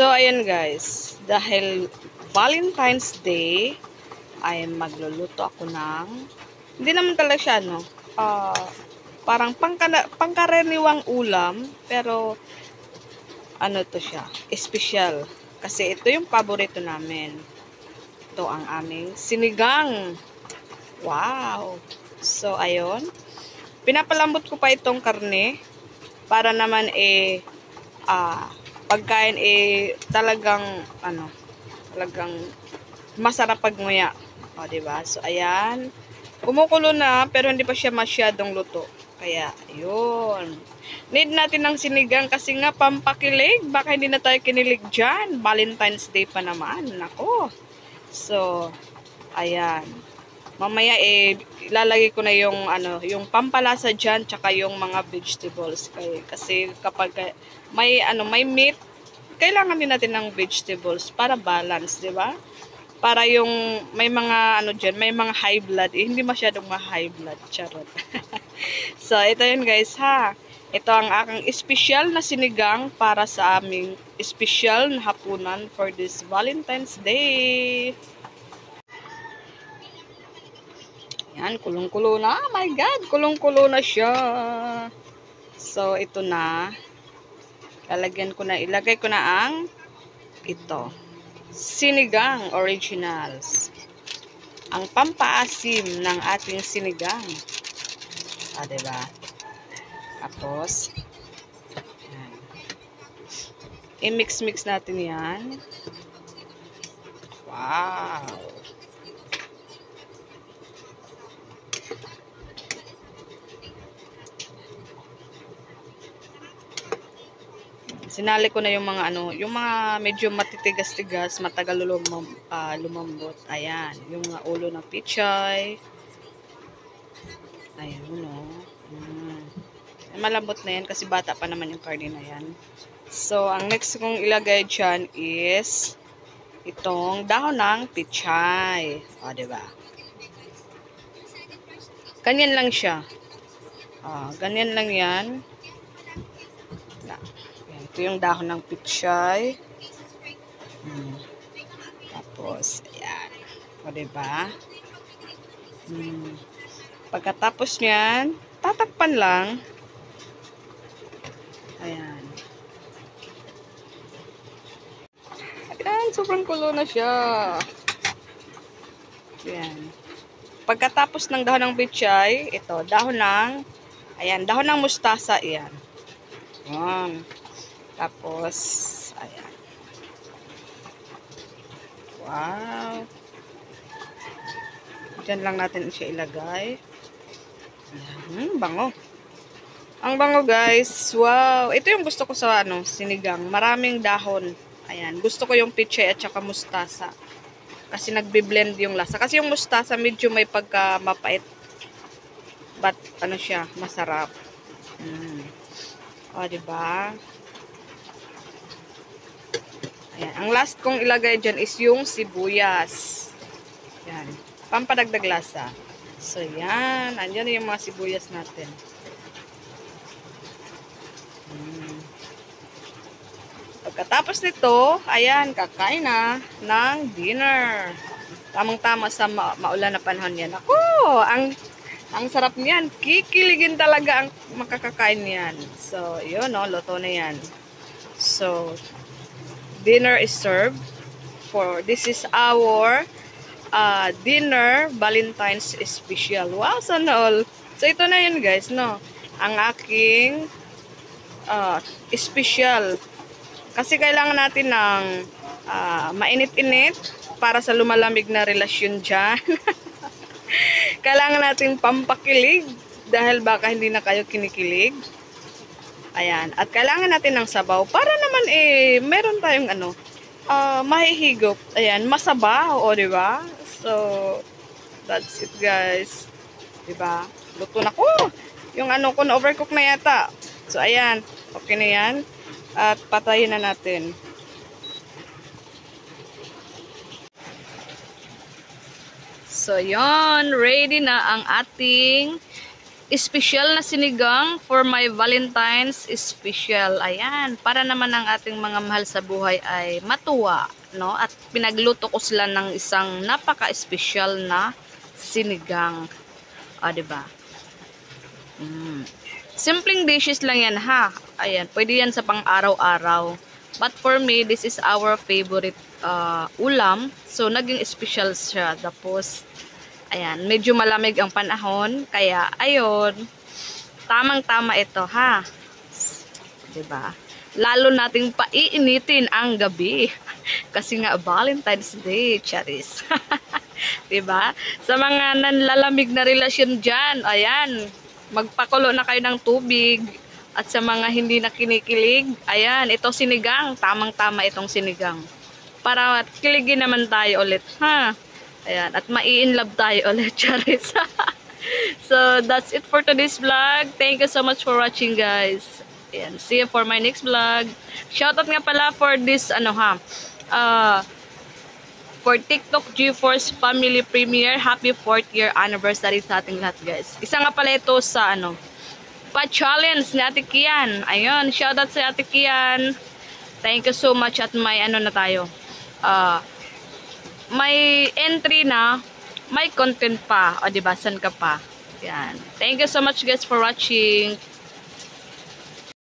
So, ayan guys. Dahil Valentine's Day, ay magluluto ako ng, hindi naman talaga siya, no? Parang pangkaraniwang ulam, pero, ano to siya, espesyal. Kasi ito yung paborito namin. Ito ang aming sinigang. Wow! So, ayun. Pinapalambot ko pa itong karne, para naman pagkain talagang talagang masarap pagmuya. O, diba? So, ayan. Kumukulo na, pero hindi pa siya masyadong luto. Kaya, ayun. Need natin ng sinigang kasi nga pampakilig. Baka hindi na tayo kinilig dyan. Valentine's Day pa naman. Nako. So, ayan. Mamaya ilalagay ko na yung yung pampalasa diyan tsaka yung mga vegetables kasi kapag may meat, kailangan din natin ng vegetables para balance, 'di ba? Para yung may mga diyan, may mga high blood, hindi masyadong ma-high blood, charot. So, ito yun guys ha. Ito ang aking espesyal na sinigang para sa aming espesyal na hapunan for this Valentine's Day. Yan, kulong-kulo na. Oh my God, kulong-kulo na siya. So, ito na. Ilagay ko na ang ito. Sinigang originals. Ang pampaasim ng ating sinigang. Diba? Tapos, yan. I-mix-mix natin yan. Wow! Sinali ko na yung mga yung mga medyo matitigas-tigas, matagal lumambot. Ayan, yung mga ulo ng pichay. Ayan, malambot na yan kasi bata pa naman yung karne na yan. So, ang next kong ilagay dyan is itong dahon ng pichay. O, diba? Ganyan lang siya. Ganyan lang yan. Ito yung dahon ng pichay. Tapos, ayan. O, diba? Pagkatapos nyan, tatakpan lang. Ayan. Ayan, sobrang kulo na siya. Ayan. Pagkatapos ng dahon ng pichay, ito, dahon ng mustasa, ayan. Ayan. Tapos, ayan. Wow. Diyan lang natin siya ilagay. Ayan. Bango. Ang bango guys. Wow. Ito yung gusto ko sa sinigang. Maraming dahon. Ayan. Gusto ko yung pichay at saka mustasa. Kasi nagbe-blend yung lasa. Kasi yung mustasa medyo may pagka mapait. But siya, masarap. O, diba? Ayan. Ang last kong ilagay dyan is yung sibuyas. Ayan. Pampadagdag lasa. So, yan. Andyan yung mga sibuyas natin. Pagkatapos nito, ayan, kakain na ng dinner. Tamang-tama sa maulan na panahon yan. Ako, ang sarap niyan. Kikiligin talaga ang makakakain niyan. So, yun, luto na yan. So, dinner is served. This is our dinner Valentine's special. Wow, sana all. So, ito na yun guys, no? Ang aking special. Kasi kailangan natin ng mainit-init para sa lumalamig na relasyon dyan. Kailangan natin pampakilig dahil baka hindi na kayo kinikilig. Ayan. At kailangan natin ng sabaw para naman meron tayong mahihigop. Ayan, masabaw, o diba? So, that's it guys. Diba? Luto na ko. Yung ko na overcook na yata. So, ayan. Okay na yan. At patayin na natin. So, yon, ready na ang ating special na sinigang for my Valentine's special. Ayan, para naman ang ating mga mahal sa buhay ay matuwa, no? At pinagluto ko sila ng isang napaka-special na sinigang. O, diba? Simpleng dishes lang yan, ha? Ayan, pwede yan sa pang-araw-araw. But for me, this is our favorite ulam. So, naging special siya. Tapos, ayan, medyo malamig ang panahon. Kaya, ayun, tamang-tama ito, ha? Diba? Lalo nating paiinitin ang gabi. Kasi nga, Valentine's Day, charis. Diba? Sa mga nanlalamig na relasyon dyan, ayan, magpakulo na kayo ng tubig. At sa mga hindi na kinikilig, ayan, ito sinigang. Tamang-tama itong sinigang. Para kiligin naman tayo ulit, ha? Ayan, at mai-inlove tayo ulit, charis. So, that's it for today's vlog. Thank you so much for watching, guys. Ayan, see you for my next vlog. Shoutout nga pala for this, for TikTok GeForce Family Premiere. Happy 4th year anniversary sa ating lahat, guys. Isa nga pala ito sa, pa-challenge ni Ate Kian. Ayun, shoutout sa Ate Kian. Thank you so much at may, na tayo. May entry na, may content pa. O, diba? San ka pa? Yan. Thank you so much, guys, for watching.